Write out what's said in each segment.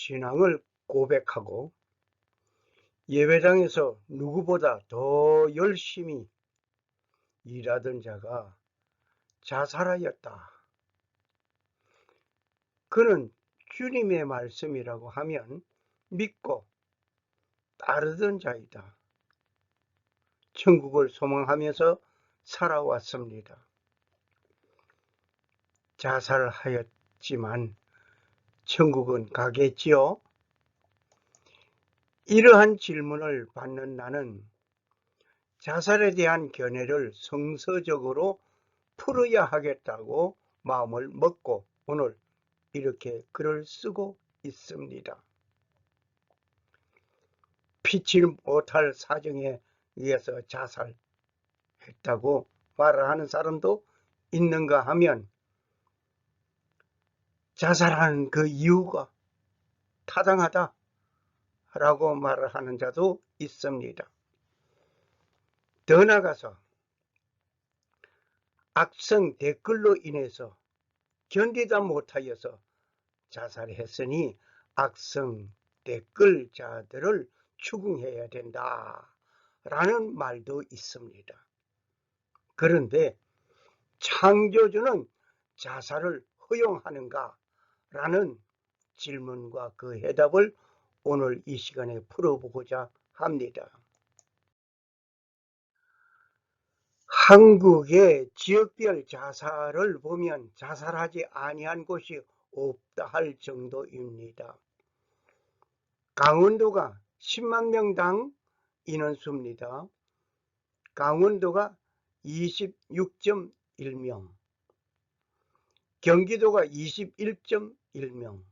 신앙을 고백하고 예배당에서 누구보다 더 열심히 일하던 자가 자살하였다. 그는 주님의 말씀이라고 하면 믿고 따르던 자이다. 천국을 소망하면서 살아왔습니다. 자살하였지만 천국은 가겠지요? 이러한 질문을 받는 나는 자살에 대한 견해를 성서적으로 풀어야 하겠다고 마음을 먹고 오늘 이렇게 글을 쓰고 있습니다. 피치 못할 사정에 의해서 자살했다고 말을 하는 사람도 있는가 하면 자살하는 그 이유가 타당하다 라고 말을 하는 자도 있습니다. 더 나아가서 악성 댓글로 인해서 견디다 못하여서 자살했으니 악성 댓글자들을 추궁해야 된다 라는 말도 있습니다. 그런데 창조주는 자살을 허용하는가 라는 질문과 그 해답을 오늘 이 시간에 풀어보고자 합니다. 한국의 지역별 자살을 보면 자살하지 아니한 곳이 없다 할 정도입니다. 강원도가 10만 명당 인원수입니다. 강원도가 26.1명, 경기도가 21.1명,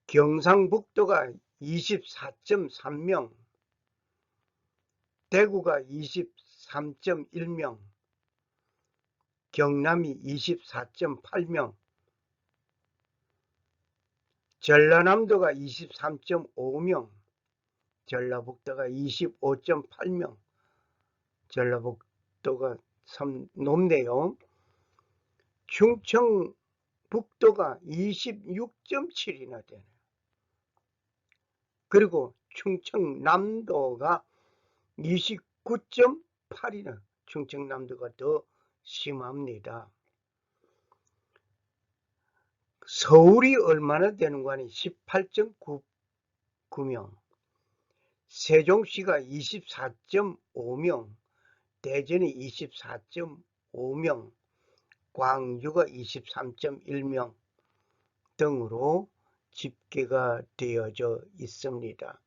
경상북도가 24.3명, 대구가 23.1명, 경남이 24.8명, 전라남도가 23.5명, 전라북도가 25.8명, 전라북도가 참 높네요. 충청북도가 26.7이나 되네요. 그리고 충청남도가 29.8이나, 충청남도가 더 심합니다. 서울이 얼마나 되는 거 아니? 18.9명, 세종시가 24.5명, 대전이 24.5명, 광주가 23.1명 등으로 집계가 되어져 있습니다.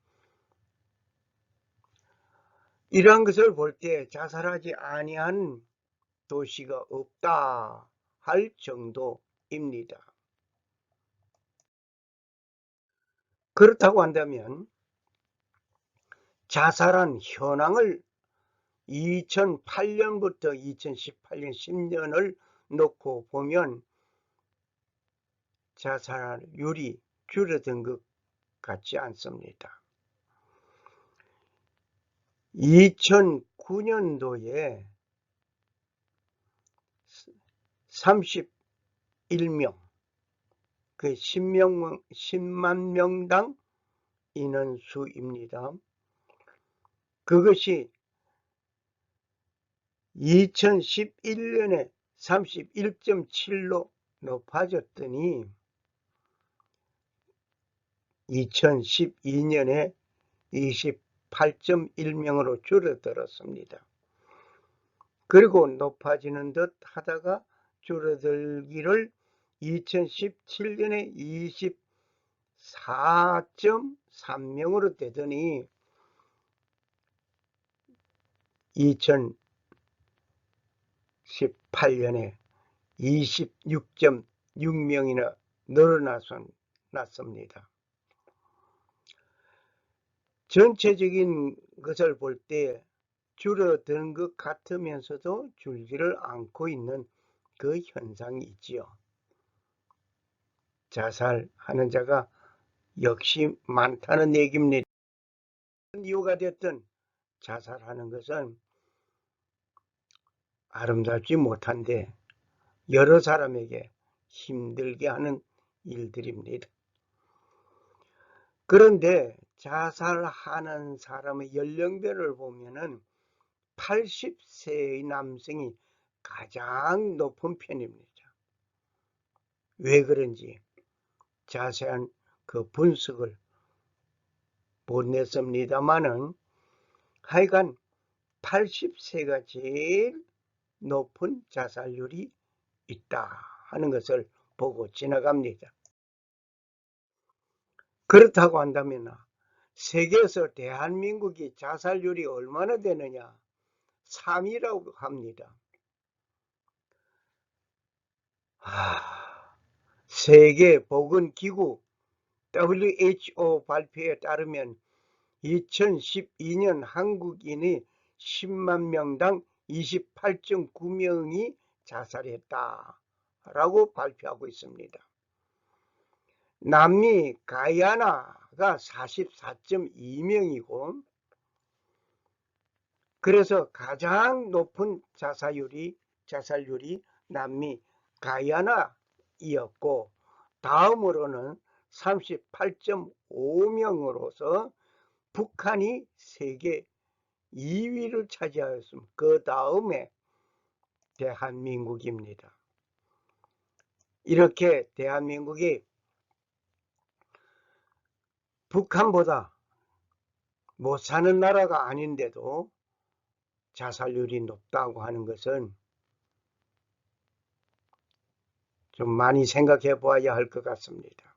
이러한 것을 볼 때 자살하지 아니한 도시가 없다 할 정도입니다. 그렇다고 한다면 자살한 현황을 2008년부터 2018년 10년을 놓고 보면 자살률이 줄어든 것 같지 않습니다. 2009년도에 31명, 그 10만 명당 인원수입니다. 그것이 2011년에 31.7로 높아졌더니 2012년에 28.1명으로 줄어들었습니다. 그리고 높아지는 듯 하다가 줄어들기를 2017년에 24.3명으로 되더니 2018년에 26.6명이나 늘어났습니다. 전체적인 것을 볼 때 줄어드는 것 같으면서도 줄지를 않고 있는 그 현상이 있지요. 자살하는 자가 역시 많다는 얘기입니다. 이유가 됐든 자살하는 것은 아름답지 못한데 여러 사람에게 힘들게 하는 일들입니다. 그런데 자살하는 사람의 연령대를 보면은 80세의 남성이 가장 높은 편입니다. 왜 그런지 자세한 그 분석을 못 냈습니다만은 하여간 80세가 제일 높은 자살률이 있다 하는 것을 보고 지나갑니다. 그렇다고 한다면 세계에서 대한민국이 자살률이 얼마나 되느냐? 3위라고 합니다. 세계보건기구 WHO 발표에 따르면 2012년 한국인이 10만 명당 28.9명이 자살했다라고 발표하고 있습니다. 남미 가야나가 44.2명이고 그래서 가장 높은 자살률이 남미 가야나이었고 다음으로는 38.5명으로서 북한이 세계 2위를 차지하였습니다. 그 다음에 대한민국입니다. 이렇게 대한민국이 북한보다 못 사는 나라가 아닌데도 자살률이 높다고 하는 것은 좀 많이 생각해 보아야 할 것 같습니다.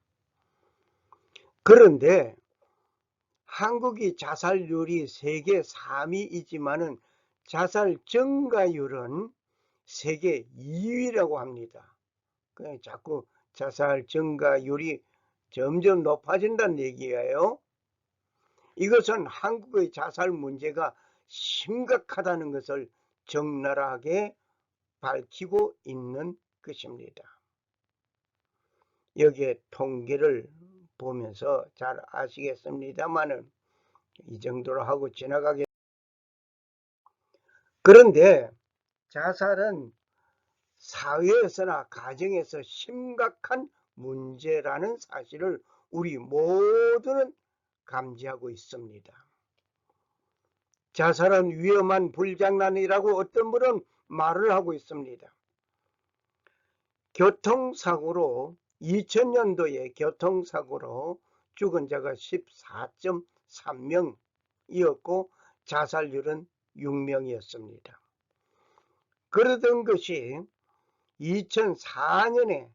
그런데 한국이 자살률이 세계 3위이지만은 자살 증가율은 세계 2위라고 합니다. 자꾸 자살 증가율이 점점 높아진다는 얘기예요. 이것은 한국의 자살 문제가 심각하다는 것을 적나라하게 밝히고 있는 것입니다. 여기에 통계를 보면서 잘 아시겠습니다만은 이 정도로 하고 지나가겠습니다. 그런데 자살은 사회에서나 가정에서 심각한 문제라는 사실을 우리 모두는 감지하고 있습니다. 자살은 위험한 불장난이라고 어떤 분은 말을 하고 있습니다. 교통사고로 2000년도에 교통사고로 죽은 자가 14.3명이었고 자살률은 6명이었습니다. 그러던 것이 2004년에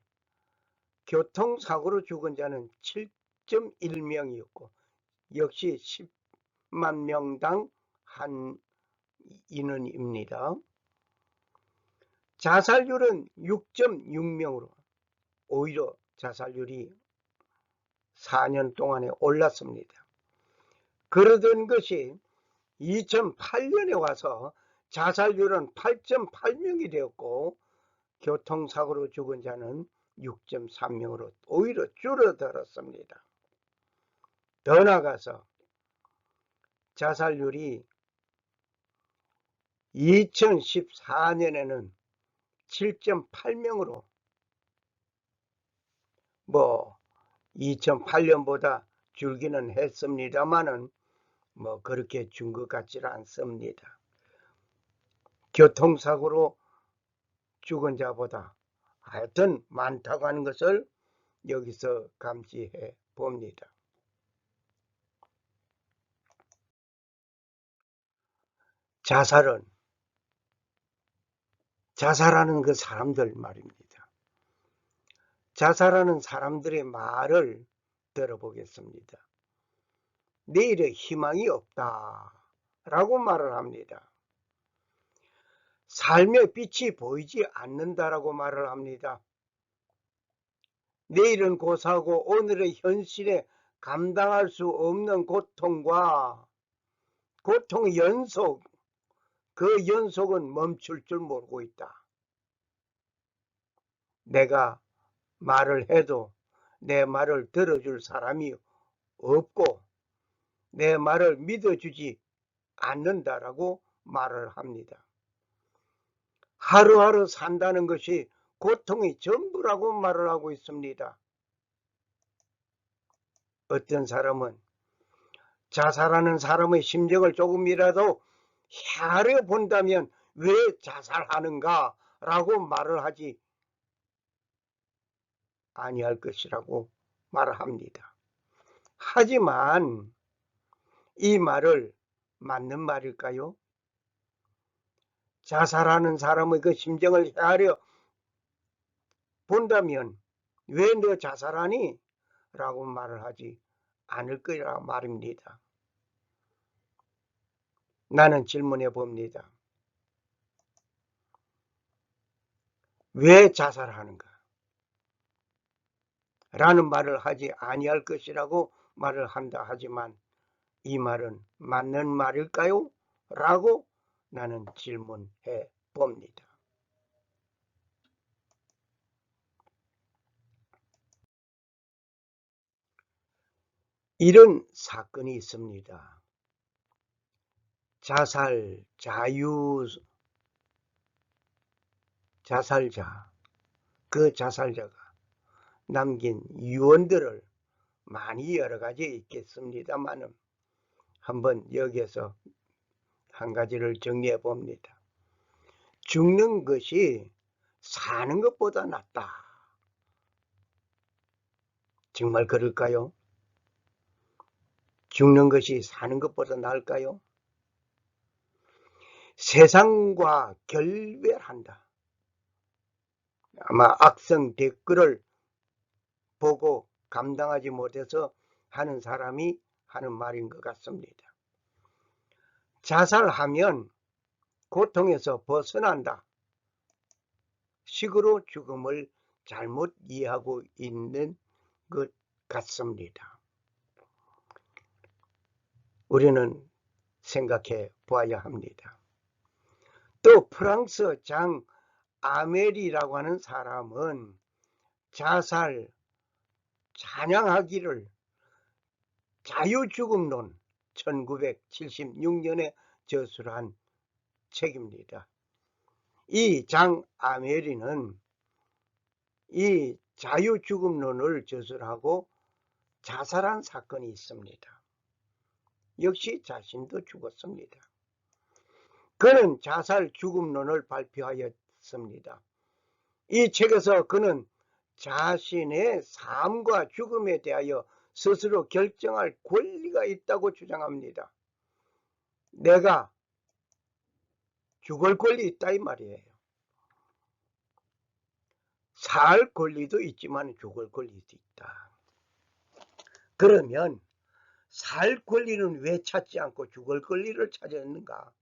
교통사고로 죽은 자는 7.1명이었고 역시 10만 명당 한 인원입니다. 자살률은 6.6명으로 오히려 자살률이 4년 동안에 올랐습니다. 그러던 것이 2008년에 와서 자살률은 8.8명이 되었고 교통사고로 죽은 자는 6.3명으로 오히려 줄어들었습니다. 더 나아가서 자살률이 2014년에는 7.8명으로 2008년보다 줄기는 했습니다만은 그렇게 준 것 같지는 않습니다. 교통사고로 죽은 자보다 하여튼 많다고 하는 것을 여기서 감지해 봅니다. 자살하는 그 사람들 말입니다. 자살하는 사람들의 말을 들어보겠습니다. 내일의 희망이 없다 라고 말을 합니다. 삶의 빛이 보이지 않는다라고 말을 합니다. 내일은 고사하고 오늘의 현실에 감당할 수 없는 고통과 고통의 연속, 그 연속은 멈출 줄 모르고 있다. 내가 말을 해도 내 말을 들어줄 사람이 없고 내 말을 믿어주지 않는다라고 말을 합니다. 하루하루 산다는 것이 고통의 전부라고 말을 하고 있습니다. 어떤 사람은 자살하는 사람의 심정을 조금이라도 헤아려 본다면 왜 자살하는가 라고 말을 하지 아니할 것이라고 말을 합니다. 하지만 이 말을 맞는 말일까요? 자살하는 사람의 그 심정을 헤아려 본다면 왜 너 자살하니? 라고 말을 하지 않을 거라 말입니다. 나는 질문해 봅니다. 왜 자살하는가? 라는 말을 하지 아니할 것이라고 말을 한다 하지만 이 말은 맞는 말일까요? 라고 나는 질문해 봅니다. 이런 사건이 있습니다. 자살자, 그 자살자가 남긴 유언들을 많이 여러 가지 있겠습니다만은 한번 여기에서 한 가지를 정리해 봅니다. 죽는 것이 사는 것보다 낫다. 정말 그럴까요? 죽는 것이 사는 것보다 나을까요? 세상과 결별한다. 아마 악성 댓글을 보고 감당하지 못해서 하는 사람이 하는 말인 것 같습니다. 자살하면 고통에서 벗어난다. 식으로 죽음을 잘못 이해하고 있는 것 같습니다. 우리는 생각해 보아야 합니다. 또 프랑스 장 아멜이라고 하는 사람은 자살 찬양하기를 자유죽음론 1976년에 저술한 책입니다. 이 장 아멜이는 이 자유죽음론을 저술하고 자살한 사건이 있습니다. 역시 자신도 죽었습니다. 그는 자살 죽음론을 발표하였습니다. 이 책에서 그는 자신의 삶과 죽음에 대하여 스스로 결정할 권리가 있다고 주장합니다. 내가 죽을 권리 있다 이 말이에요. 살 권리도 있지만 죽을 권리도 있다. 그러면 살 권리는 왜 찾지 않고 죽을 권리를 찾았는가?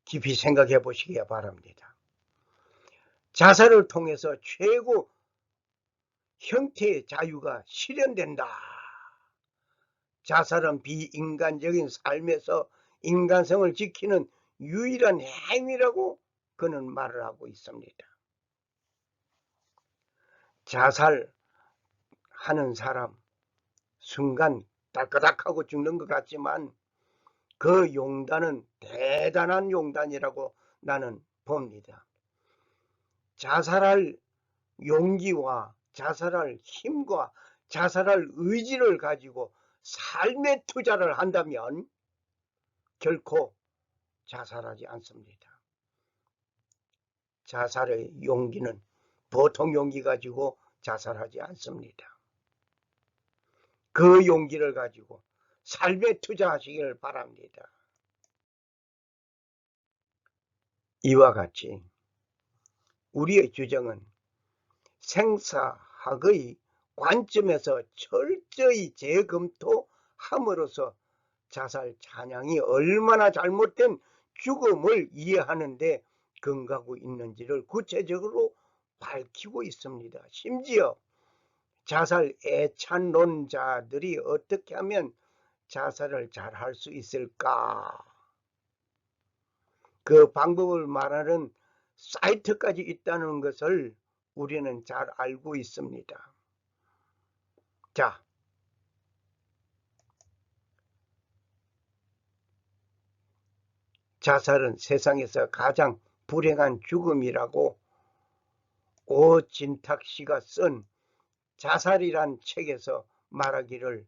깊이 생각해 보시기 바랍니다. 자살을 통해서 최고 형태의 자유가 실현된다. 자살은 비인간적인 삶에서 인간성을 지키는 유일한 행위라고 그는 말을 하고 있습니다. 자살하는 사람 순간 딸까닥하고 죽는 것 같지만 그 용단은 대단한 용단이라고 나는 봅니다. 자살할 용기와 자살할 힘과 자살할 의지를 가지고 삶의 투자를 한다면 결코 자살하지 않습니다. 자살의 용기는 보통 용기 가지고 자살하지 않습니다. 그 용기를 가지고 삶에 투자하시길 바랍니다. 이와 같이 우리의 주장은 생사학의 관점에서 철저히 재검토함으로써 자살 찬양이 얼마나 잘못된 죽음을 이해하는 데 근거하고 있는지를 구체적으로 밝히고 있습니다. 심지어 자살 애찬론자들이 어떻게 하면 자살을 잘 할 수 있을까? 그 방법을 말하는 사이트까지 있다는 것을 우리는 잘 알고 있습니다. 자, 자살은 세상에서 가장 불행한 죽음이라고 오진탁 씨가 쓴 자살이란 책에서 말하기를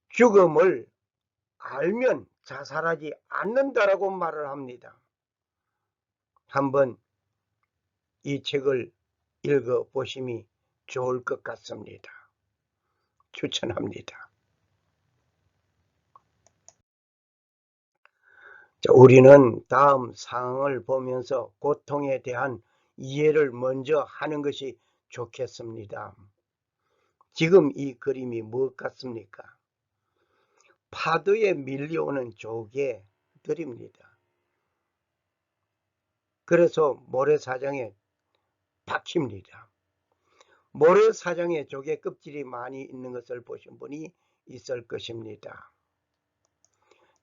죽음을 알면 자살하지 않는다라고 말을 합니다. 한번 이 책을 읽어보심이 좋을 것 같습니다. 추천합니다. 우리는 다음 상황을 보면서 고통에 대한 이해를 먼저 하는 것이 좋겠습니다. 지금 이 그림이 무엇 같습니까? 파도에 밀려오는 조개들입니다. 그래서 모래사장에 박힙니다. 모래사장에 조개 껍질이 많이 있는 것을 보신 분이 있을 것입니다.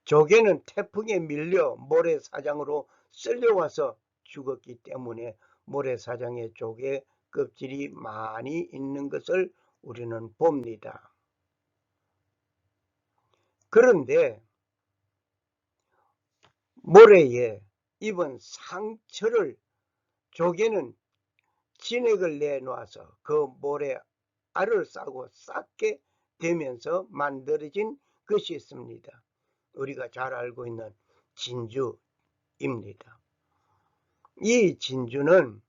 조개는 태풍에 밀려 모래사장으로 쓸려와서 죽었기 때문에 모래사장에 조개 껍질이 많이 있는 것을 우리는 봅니다. 그런데 모래에 입은 상처를 조개는 진액을 내놓아서 그 모래 알을 싸고 싹게 되면서 만들어진 것이 있습니다. 우리가 잘 알고 있는 진주입니다. 이 진주는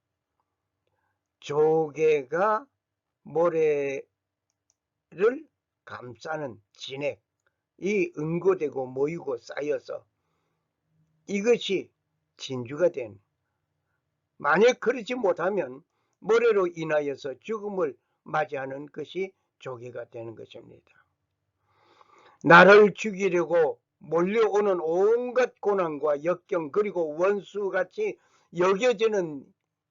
조개가 모래를 감싸는 진액이 응고되고 모이고 쌓여서 이것이 진주가 된, 만약 그러지 못하면 모래로 인하여서 죽음을 맞이하는 것이 조개가 되는 것입니다. 나를 죽이려고 몰려오는 온갖 고난과 역경 그리고 원수같이 여겨지는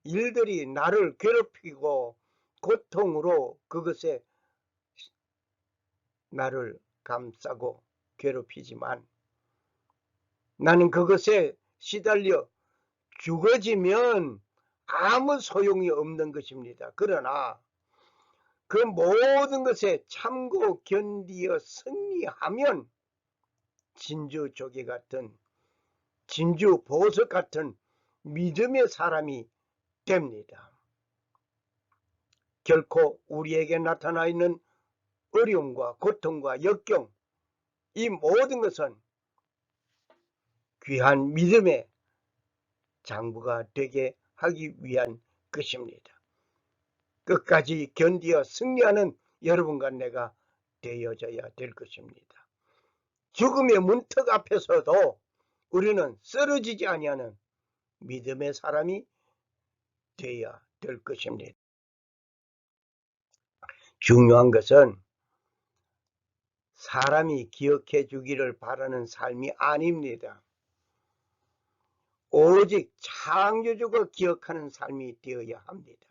일들이 나를 괴롭히고 고통으로 그것에 나를 감싸고 괴롭히지만 나는 그것에 시달려 죽어지면 아무 소용이 없는 것입니다. 그러나 그 모든 것에 참고 견디어 승리하면 진주 조개 같은, 진주 보석 같은 믿음의 사람이 됩니다. 결코 우리에게 나타나 있는 어려움과 고통과 역경, 이 모든 것은 귀한 믿음의 장부가 되게 하기 위한 것입니다. 끝까지 견디어 승리하는 여러분과 내가 되어져야 될 것입니다. 죽음의 문턱 앞에서도 우리는 쓰러지지 아니하는 믿음의 사람이 되어야 될 것입니다. 중요한 것은 사람이 기억해 주기를 바라는 삶이 아닙니다. 오직 창조주가 기억하는 삶이 되어야 합니다.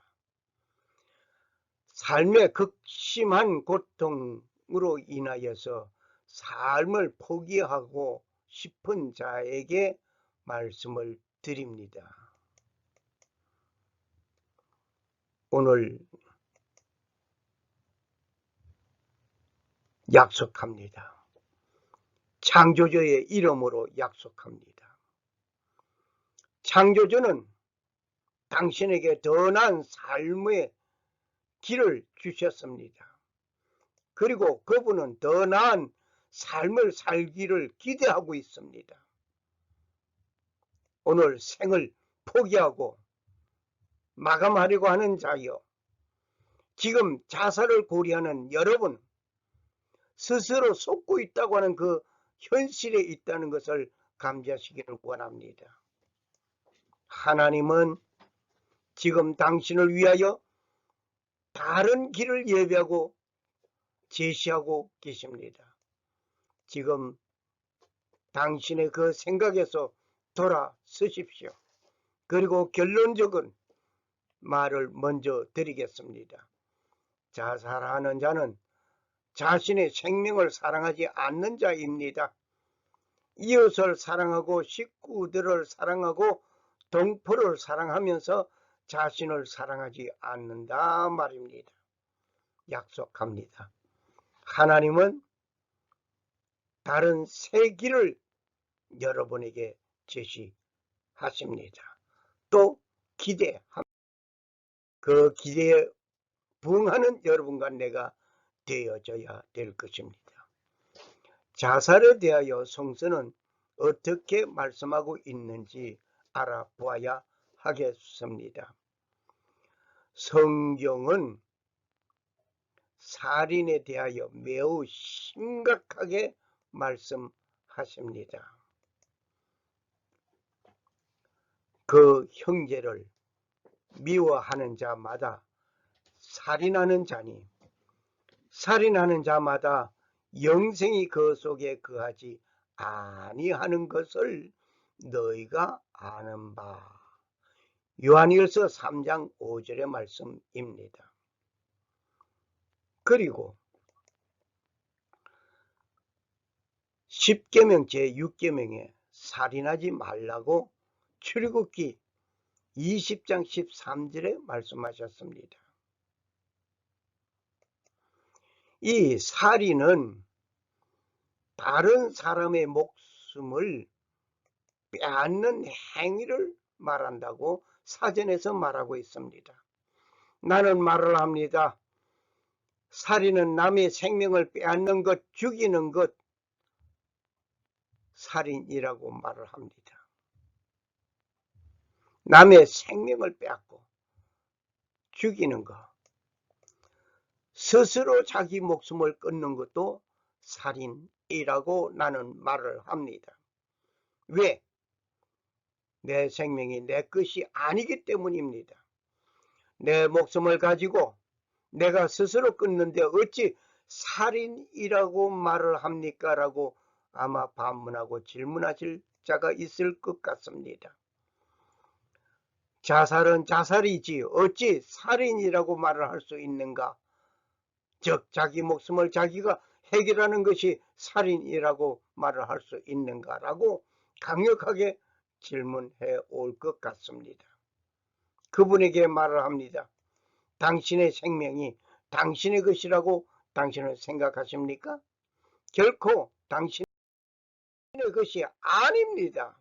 삶의 극심한 고통으로 인하여서 삶을 포기하고 싶은 자에게 말씀을 드립니다. 오늘 약속합니다. 창조주의 이름으로 약속합니다. 창조주는 당신에게 더 나은 삶의 길을 주셨습니다. 그리고 그분은 더 나은 삶을 살기를 기대하고 있습니다. 오늘 생을 포기하고 마감하려고 하는 자여, 지금 자살을 고려하는 여러분, 스스로 속고 있다고 하는 그 현실에 있다는 것을 감지하시기를 원합니다. 하나님은 지금 당신을 위하여 다른 길을 예비하고 제시하고 계십니다. 지금 당신의 그 생각에서 돌아서십시오. 그리고 결론적인 말을 먼저 드리겠습니다. 자살하는 자는 자신의 생명을 사랑하지 않는 자입니다. 이웃을 사랑하고 식구들을 사랑하고 동포를 사랑하면서 자신을 사랑하지 않는다 말입니다. 약속합니다. 하나님은 다른 새 길을 여러분에게 제시하십니다. 또 기대합니다. 그 기대에 부응하는 여러분과 내가 되어져야 될 것입니다. 자살에 대하여 성서는 어떻게 말씀하고 있는지 알아보아야 하겠습니다. 성경은 살인에 대하여 매우 심각하게 말씀하십니다. 그 형제를 미워하는 자마다 살인하는 자니 살인하는 자마다 영생이 그 속에 거하지 아니하는 것을 너희가 아는 바. 요한일서 3장 5절의 말씀입니다. 그리고 10계명 제6계명에 살인하지 말라고 출애굽기 20장 13절에 말씀하셨습니다. 이 살인은 다른 사람의 목숨을 빼앗는 행위를 말한다고 사전에서 말하고 있습니다. 나는 말을 합니다. 살인은 남의 생명을 빼앗는 것, 죽이는 것, 살인이라고 말을 합니다. 남의 생명을 빼앗고 죽이는 것, 스스로 자기 목숨을 끊는 것도 살인이라고 나는 말을 합니다. 왜? 내 생명이 내 것이 아니기 때문입니다. 내 목숨을 가지고 내가 스스로 끊는데 어찌 살인이라고 말을 합니까? 라고 아마 반문하고 질문하실 자가 있을 것 같습니다. 자살은 자살이지 어찌 살인이라고 말을 할 수 있는가? 즉 자기 목숨을 자기가 해결하는 것이 살인이라고 말을 할 수 있는가라고 강력하게 질문해 올 것 같습니다. 그분에게 말을 합니다. 당신의 생명이 당신의 것이라고 당신은 생각하십니까? 결코 당신의 것이 아닙니다.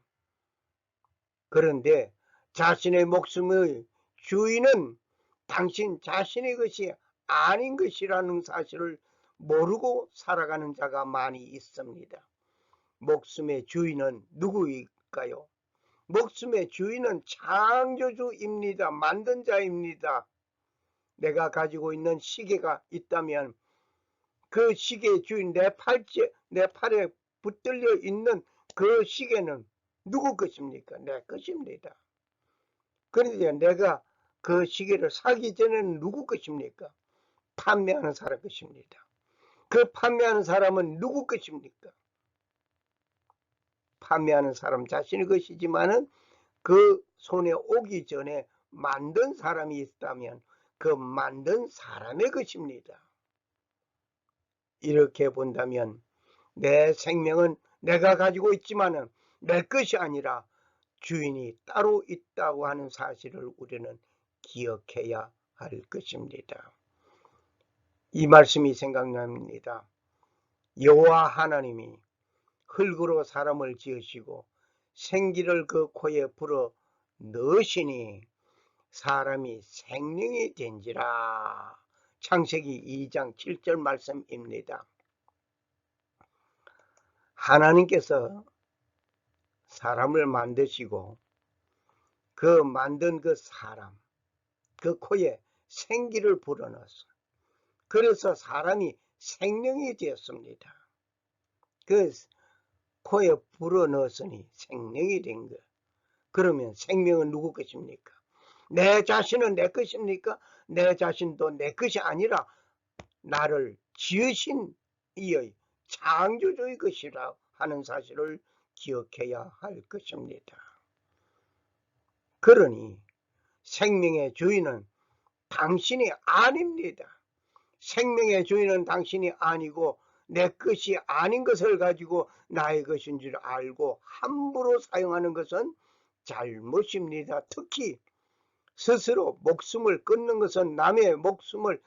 그런데 자신의 목숨의 주인은 당신 자신의 것이 아닌 것이라는 사실을 모르고 살아가는 자가 많이 있습니다. 목숨의 주인은 누구일까요? 목숨의 주인은 창조주입니다. 만든 자입니다. 내가 가지고 있는 시계가 있다면 그 시계의 주인, 내 팔에 붙들려 있는 그 시계는 누구 것입니까? 내 것입니다. 그런데 내가 그 시계를 사기 전에는 누구 것입니까? 판매하는 사람 것입니다. 그 판매하는 사람은 누구 것입니까? 판매하는 사람 자신의 것이지만은 그 손에 오기 전에 만든 사람이 있다면 그 만든 사람의 것입니다. 이렇게 본다면 내 생명은 내가 가지고 있지만은 내 것이 아니라 주인이 따로 있다고 하는 사실을 우리는 기억해야 할 것입니다. 이 말씀이 생각납니다. 여호와 하나님이 흙으로 사람을 지으시고 생기를 그 코에 불어 넣으시니 사람이 생명이 된지라. 창세기 2장 7절 말씀입니다. 하나님께서 사람을 만드시고 그 만든 그 사람 그 코에 생기를 불어넣었어. 그래서 사람이 생명이 되었습니다. 그 코에 불어넣었으니 생명이 된 거. 그러면 생명은 누구 것입니까? 내 자신은 내 것입니까? 내 자신도 내 것이 아니라 나를 지으신 이의 창조주의 것이라 하는 사실을 기억해야 할 것입니다. 그러니 생명의 주인은 당신이 아닙니다. 생명의 주인은 당신이 아니고 내 것이 아닌 것을 가지고 나의 것인 줄 알고 함부로 사용하는 것은 잘못입니다. 특히 스스로 목숨을 끊는 것은 남의 목숨을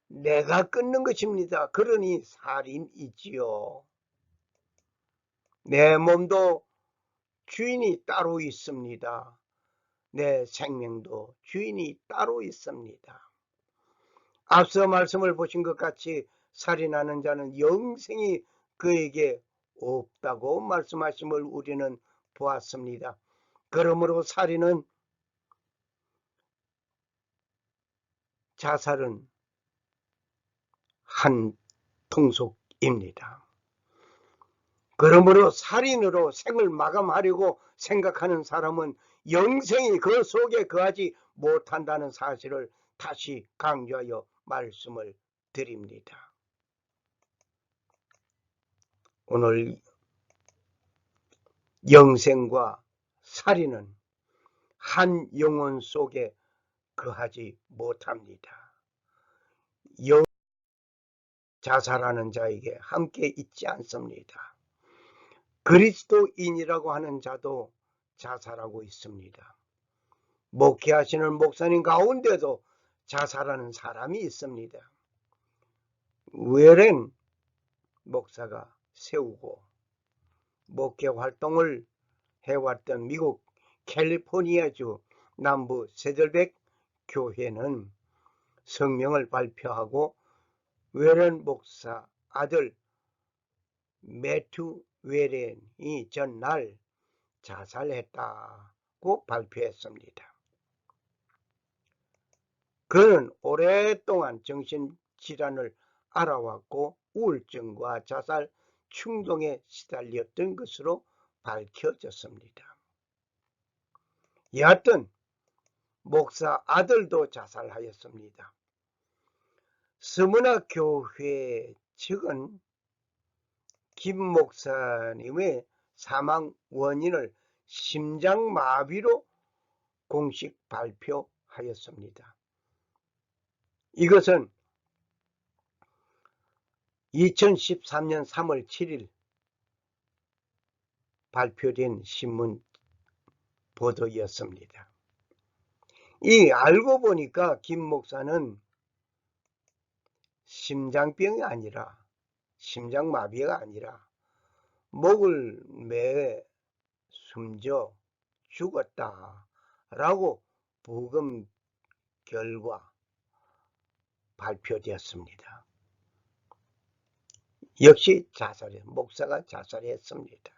내가 끊는 것입니다. 그러니 살인이지요. 내 몸도 주인이 따로 있습니다. 내 생명도 주인이 따로 있습니다. 앞서 말씀을 보신 것 같이 살인하는 자는 영생이 그에게 없다고 말씀하심을 우리는 보았습니다. 그러므로 살인은, 자살은 한 통속입니다. 그러므로 살인으로 생을 마감하려고 생각하는 사람은 영생이 그 속에 거하지 못한다는 사실을 다시 강조하여 말씀을 드립니다. 오늘 영생과 살인은 한 영혼 속에 거하지 못합니다. 자살하는 자에게 함께 있지 않습니다. 그리스도인이라고 하는 자도 자살하고 있습니다. 목회하시는 목사님 가운데도 자살하는 사람이 있습니다. 외렌 목사가 세우고 목회 활동을 해왔던 미국 캘리포니아주 남부 세들백 교회는 성명을 발표하고 외렌 목사 아들 매튜 외렌이 전날 자살했다고 발표했습니다. 그는 오랫동안 정신질환을 앓아왔고 우울증과 자살 충동에 시달렸던 것으로 밝혀졌습니다. 여하튼 목사 아들도 자살하였습니다. 스무나 교회 측은 김 목사님의 사망 원인을 심장마비로 공식 발표하였습니다. 이것은 2013년 3월 7일 발표된 신문 보도였습니다. 알고 보니까 김 목사는 심장병이 아니라, 심장마비가 아니라 목을 매 숨져 죽었다라고 부검 결과 발표되었습니다. 역시 목사가 자살했습니다.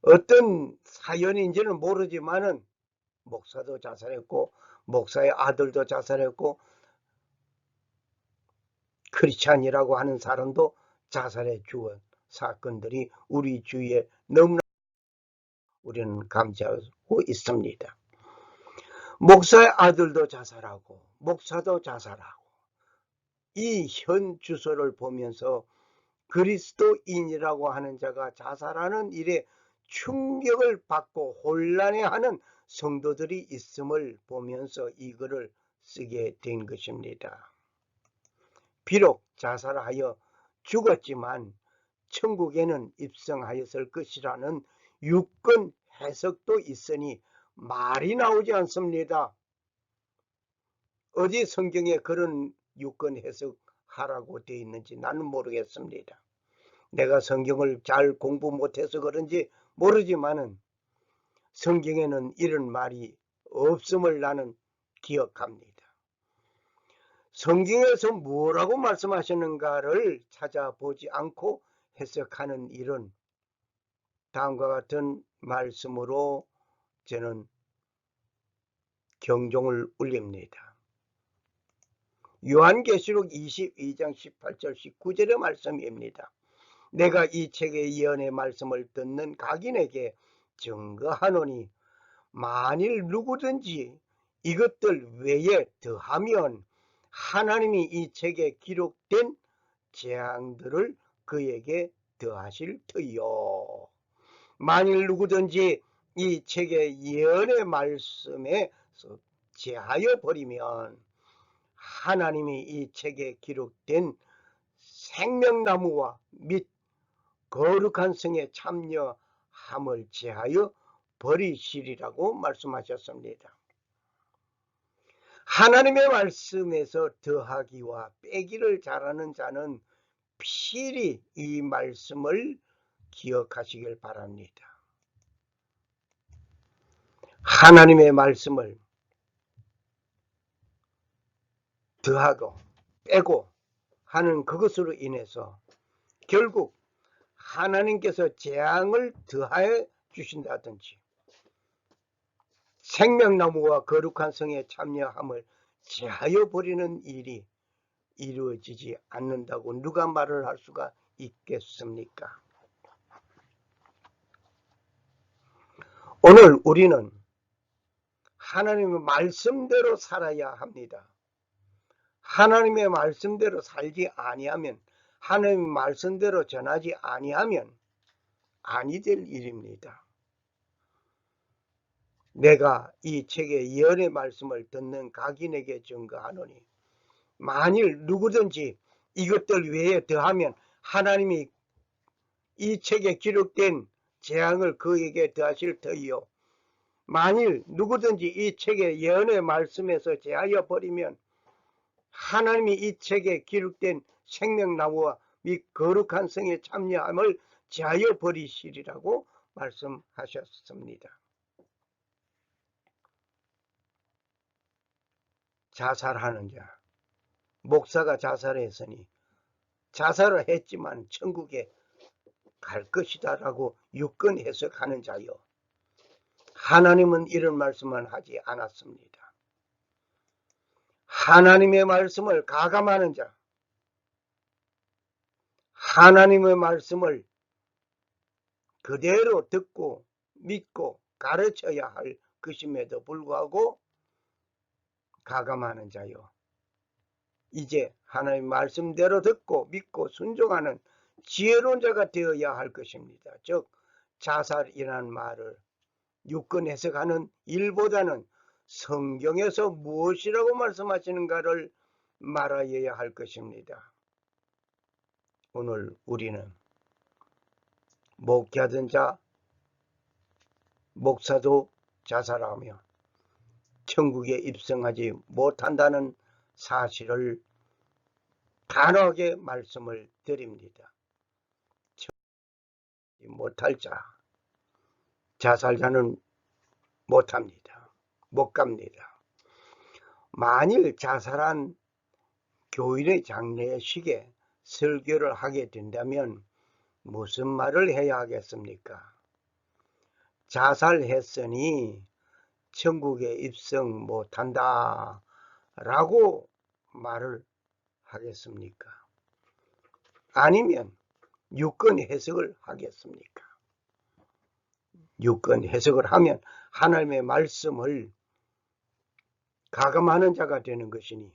어떤 사연인지는 모르지만은 목사도 자살했고 목사의 아들도 자살했고 크리스찬이라고 하는 사람도 자살해 죽은 사건들이 우리 주위에 너무나 우리는 감지하고 있습니다. 목사의 아들도 자살하고 목사도 자살하고 이 현 주소를 보면서 그리스도인이라고 하는 자가 자살하는 일에 충격을 받고 혼란해하는 성도들이 있음을 보면서 이 글을 쓰게 된 것입니다. 비록 자살하여 죽었지만 천국에는 입성하였을 것이라는 유권 해석도 있으니 말이 나오지 않습니다. 어디 성경에 그런 유권 해석하라고 되어 있는지 나는 모르겠습니다. 내가 성경을 잘 공부 못해서 그런지 모르지만은 성경에는 이런 말이 없음을 나는 기억합니다. 성경에서 뭐라고 말씀하시는가를 찾아보지 않고 해석하는 일은 다음과 같은 말씀으로 저는 경종을 울립니다. 요한계시록 22장 18절 19절의 말씀입니다. 내가 이 책의 예언의 말씀을 듣는 각인에게 증거하노니 만일 누구든지 이것들 외에 더하면 하나님이 이 책에 기록된 재앙들을 그에게 더하실 터이요. 만일 누구든지 이 책의 예언의 말씀에 제하여 버리면 하나님이 이 책에 기록된 생명나무와 및 거룩한 성에 참여함을 제하여 버리시리라고 말씀하셨습니다. 하나님의 말씀에서 더하기와 빼기를 잘하는 자는 필히 이 말씀을 기억하시길 바랍니다. 하나님의 말씀을 더하고 빼고 하는 그것으로 인해서 결국 하나님께서 재앙을 더하여 주신다든지 생명나무와 거룩한 성에 참여함을 제하여 버리는 일이 이루어지지 않는다고 누가 말을 할 수가 있겠습니까? 오늘 우리는 하나님의 말씀대로 살아야 합니다. 하나님의 말씀대로 살지 아니하면, 하나님의 말씀대로 전하지 아니하면 아니 될 일입니다. 내가 이 책의 예언의 말씀을 듣는 각인에게 증거하노니 만일 누구든지 이것들 외에 더하면 하나님이 이 책에 기록된 재앙을 그에게 더하실 터이요, 만일 누구든지 이 책의 예언의 말씀에서 제하여 버리면 하나님이 이 책에 기록된 생명나무와 및 거룩한 성에 참여함을 제하여 버리시리라고 말씀하셨습니다. 자살하는 자, 목사가 자살했으니 자살을 했지만 천국에 갈 것이다 라고 유권 해석하는 자요, 하나님은 이런 말씀은 하지 않았습니다. 하나님의 말씀을 가감하는 자, 하나님의 말씀을 그대로 듣고 믿고 가르쳐야 할 것임에도 불구하고 가감하는 자요, 이제 하나님의 말씀대로 듣고 믿고 순종하는 지혜로운 자가 되어야 할 것입니다. 즉 자살이라는 말을 유권 해석하는 일보다는 성경에서 무엇이라고 말씀하시는가를 말하여야 할 것입니다. 오늘 우리는 목회하던 자, 목사도 자살하며 천국에 입성하지 못한다는 사실을 단호하게 말씀을 드립니다. 못할 자, 자살자는 못합니다. 못 갑니다. 만일 자살한 교인의 장례식에 설교를 하게 된다면 무슨 말을 해야 하겠습니까? 자살했으니 천국에 입성 못한다 라고 말을 하겠습니까? 아니면 유권 해석을 하겠습니까? 유권 해석을 하면 하나님의 말씀을 가감하는 자가 되는 것이니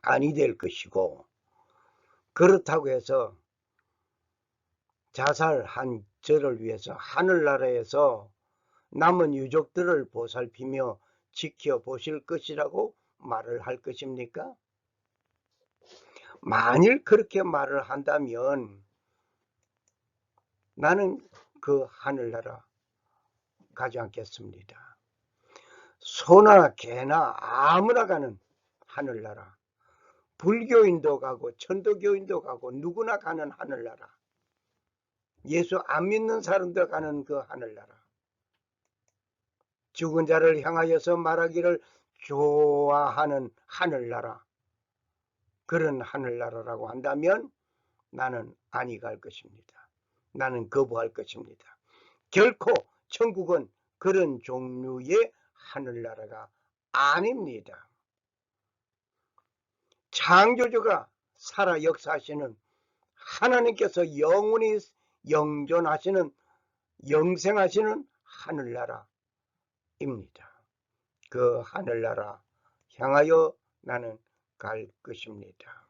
아니 될 것이고, 그렇다고 해서 자살한 저를 위해서 하늘나라에서 남은 유족들을 보살피며 지켜보실 것이라고 말을 할 것입니까? 만일 그렇게 말을 한다면 나는 그 하늘나라 가지 않겠습니다. 소나 개나 아무나 가는 하늘나라, 불교인도 가고 천도교인도 가고 누구나 가는 하늘나라, 예수 안 믿는 사람들 가는 그 하늘나라, 죽은 자를 향하여서 말하기를 좋아하는 하늘나라, 그런 하늘나라라고 한다면 나는 아니 갈 것입니다. 나는 거부할 것입니다. 결코 천국은 그런 종류의 하늘나라가 아닙니다. 창조주가 살아 역사하시는 하나님께서 영원히 영존하시는 영생하시는 하늘나라입니다. 그 하늘나라 향하여 나는 갈 것입니다.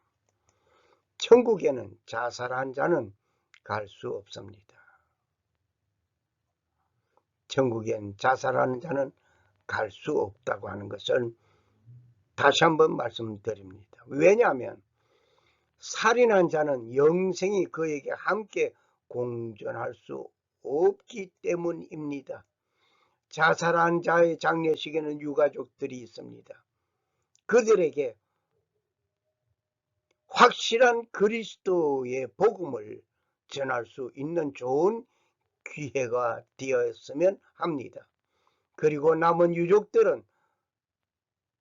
천국에는 자살한 자는 갈 수 없습니다. 천국엔 자살하는 자는 갈 수 없다고 하는 것을 다시 한번 말씀드립니다. 왜냐하면 살인한 자는 영생이 그에게 함께 공존할 수 없기 때문입니다. 자살한 자의 장례식에는 유가족들이 있습니다. 그들에게 확실한 그리스도의 복음을 전할 수 있는 좋은 기회가 되었으면 합니다. 그리고 남은 유족들은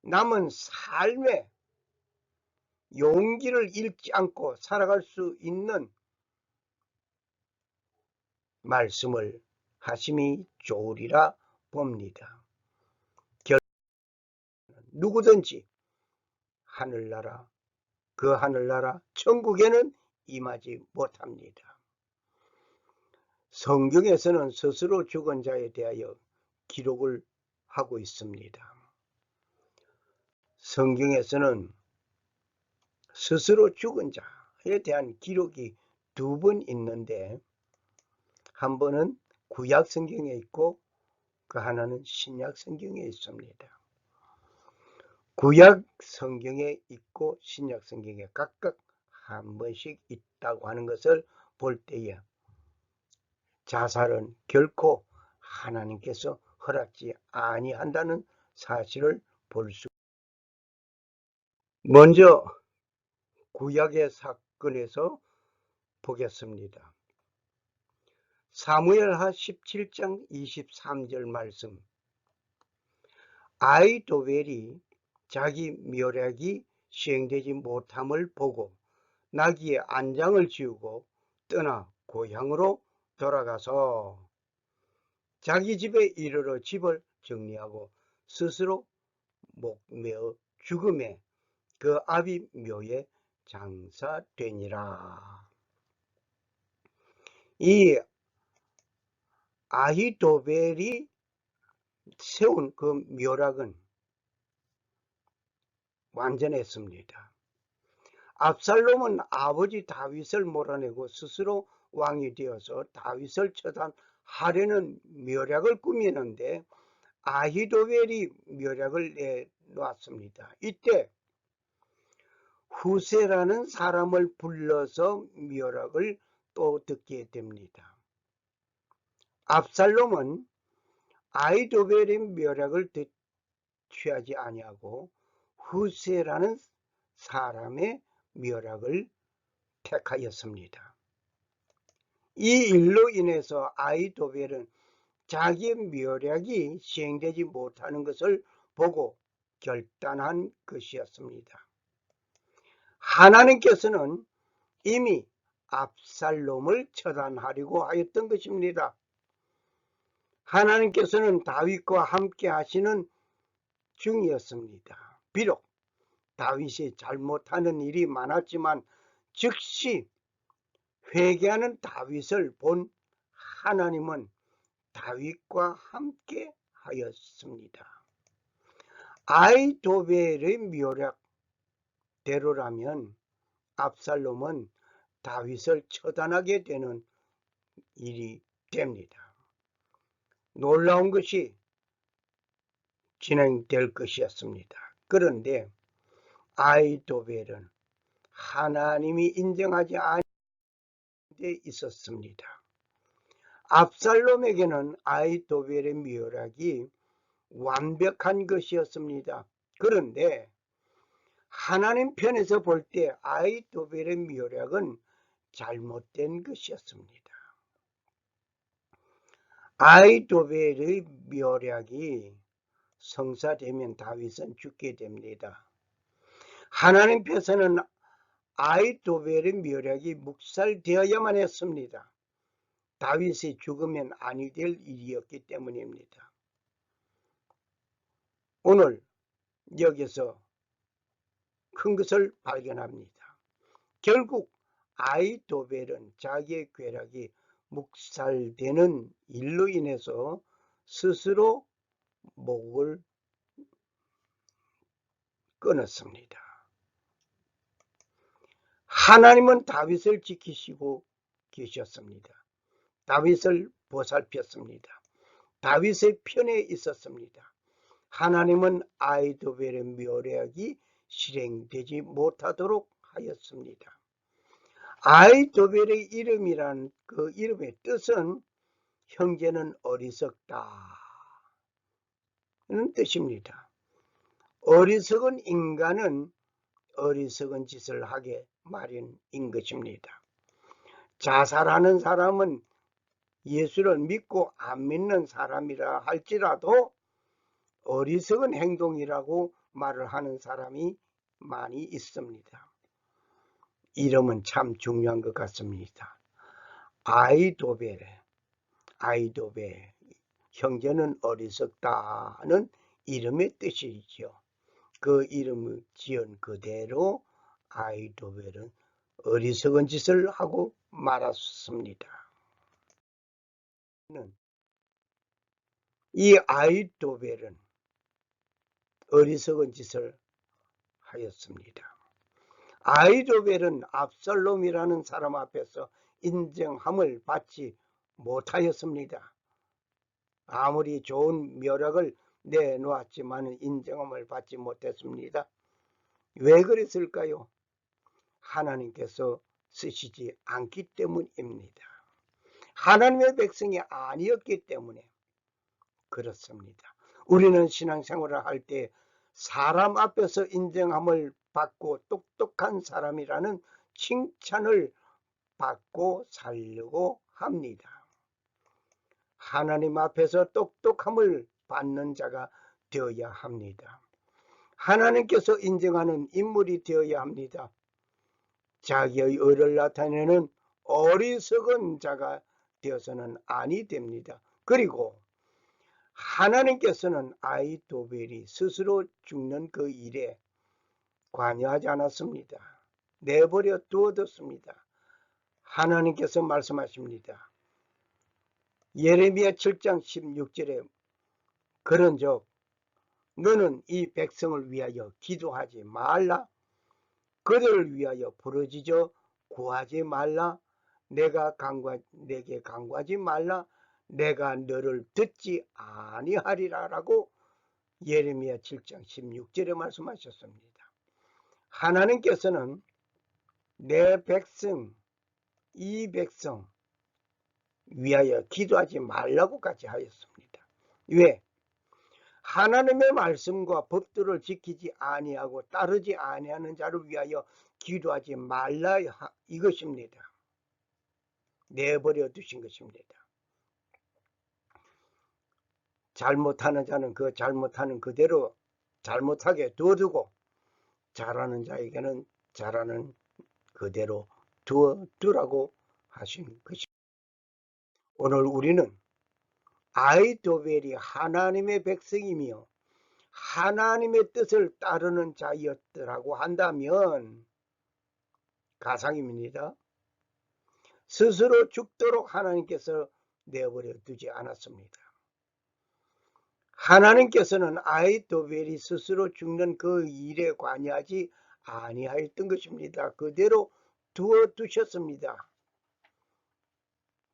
남은 삶의 용기를 잃지 않고 살아갈 수 있는 말씀을 하심이 좋으리라 봅니다. 누구든지 하늘나라, 그 하늘나라 천국에는 임하지 못합니다. 성경에서는 스스로 죽은 자에 대하여 기록을 하고 있습니다. 성경에서는 스스로 죽은 자에 대한 기록이 두 번 있는데, 한 번은 구약 성경에 있고 그 하나는 신약 성경에 있습니다. 구약 성경에 있고 신약 성경에 각각 한 번씩 있다고 하는 것을 볼 때에 자살은 결코 하나님께서 허락지 아니한다는 사실을 볼 수. 먼저 구약의 사건에서 보겠습니다. 사무엘하 17장 23절 말씀. 아히도벨이 자기 묘략이 시행되지 못함을 보고 나귀의 안장을 지우고 떠나 고향으로 돌아가서 자기 집에 이르러 집을 정리하고 스스로 목매어 죽음에 그 아비 묘에 장사되니라. 이 아히도벨이 세운 그 묘락은 완전했습니다. 압살롬은 아버지 다윗을 몰아내고 스스로 왕이 되어서 다윗을 처단하려는 묘략을 꾸미는데 아히도벨이 묘략을 내놓았습니다. 이때 후세라는 사람을 불러서 묘락을 또 듣게 됩니다. 압살롬은 아히도벨의 묘략을 취하지 아니하고 후세라는 사람의 묘락을 택하였습니다. 이 일로 인해서 아히도벨은 자기의 묘략이 시행되지 못하는 것을 보고 결단한 것이었습니다. 하나님께서는 이미 압살롬을 처단하려고 하였던 것입니다. 하나님께서는 다윗과 함께 하시는 중이었습니다. 비록 다윗이 잘못하는 일이 많았지만 즉시 회개하는 다윗을 본 하나님은 다윗과 함께 하였습니다. 아히도벨의 묘략대로라면 압살롬은 다윗을 처단하게 되는 일이 됩니다. 놀라운 것이 진행될 것이었습니다. 그런데 아히도벨은 하나님이 인정하지 않은 데 있었습니다. 압살롬에게는 아히도벨의 묘략이 완벽한 것이었습니다. 그런데 하나님 편에서 볼 때 아히도벨의 묘략은 잘못된 것이었습니다. 아히도벨의 묘략이 성사되면 다윗은 죽게 됩니다. 하나님 편에서는 아히도벨의 묘략이 묵살되어야만 했습니다. 다윗이 죽으면 아니 될 일이었기 때문입니다. 오늘 여기서 큰 것을 발견합니다. 결국 아히도벨은 자기의 궤락이 묵살되는 일로 인해서 스스로 목을 끊었습니다. 하나님은 다윗을 지키시고 계셨습니다. 다윗을 보살폈습니다. 다윗의 편에 있었습니다. 하나님은 아히도벨의 묘략이 실행되지 못하도록 하였습니다. 아히도벨의 이름이란 그 이름의 뜻은 형제는 어리석다 는 뜻입니다. 어리석은 인간은 어리석은 짓을 하게 마련인 것입니다. 자살하는 사람은 예수를 믿고 안 믿는 사람이라 할지라도 어리석은 행동이라고 말을 하는 사람이 많이 있습니다. 이름은 참 중요한 것 같습니다. 아이도벨, 형제는 어리석다는 이름의 뜻이죠. 그 이름을 지은 그대로 아이도벨은 어리석은 짓을 하고 말았습니다. 이 아이도벨은 어리석은 짓을 하였습니다. 아이도벨은 압살롬이라는 사람 앞에서 인정함을 받지 못하였습니다. 아무리 좋은 묘력을 내놓았지만 인정함을 받지 못했습니다. 왜 그랬을까요? 하나님께서 쓰시지 않기 때문입니다. 하나님의 백성이 아니었기 때문에 그렇습니다. 우리는 신앙생활을 할 때 사람 앞에서 인정함을 받고 똑똑한 사람이라는 칭찬을 받고 살려고 합니다. 하나님 앞에서 똑똑함을 받는 자가 되어야 합니다. 하나님께서 인정하는 인물이 되어야 합니다. 자기의 의를 나타내는 어리석은 자가 되어서는 아니 됩니다. 그리고 하나님께서는 아이도벨이 스스로 죽는 그 일에 관여하지 않았습니다. 내버려 두어뒀습니다. 하나님께서 말씀하십니다. 예레미야 7장 16절에 그런즉 너는 이 백성을 위하여 기도하지 말라. 그들을 위하여 부르짖어 구하지 말라. 내게 간구하지 말라. 내가 너를 듣지 아니하리라라고 예레미야 7장 16절에 말씀하셨습니다. 하나님께서는 내 백성, 이 백성 위하여 기도하지 말라고까지 하였습니다. 왜? 하나님의 말씀과 법도를 지키지 아니하고 따르지 아니하는 자를 위하여 기도하지 말라 이것입니다. 내버려 두신 것입니다. 잘못하는 자는 그 잘못하는 그대로 잘못하게 두어두고 잘하는 자에게는 잘하는 그대로 두어두라고 하신 것입니다. 오늘 우리는 아이도벨이 하나님의 백성이며 하나님의 뜻을 따르는 자였더라고 한다면 가상입니다. 스스로 죽도록 하나님께서 내버려 두지 않았습니다. 하나님께서는 아이도벨이 스스로 죽는 그 일에 관여하지 아니하였던 것입니다. 그대로 두어두셨습니다.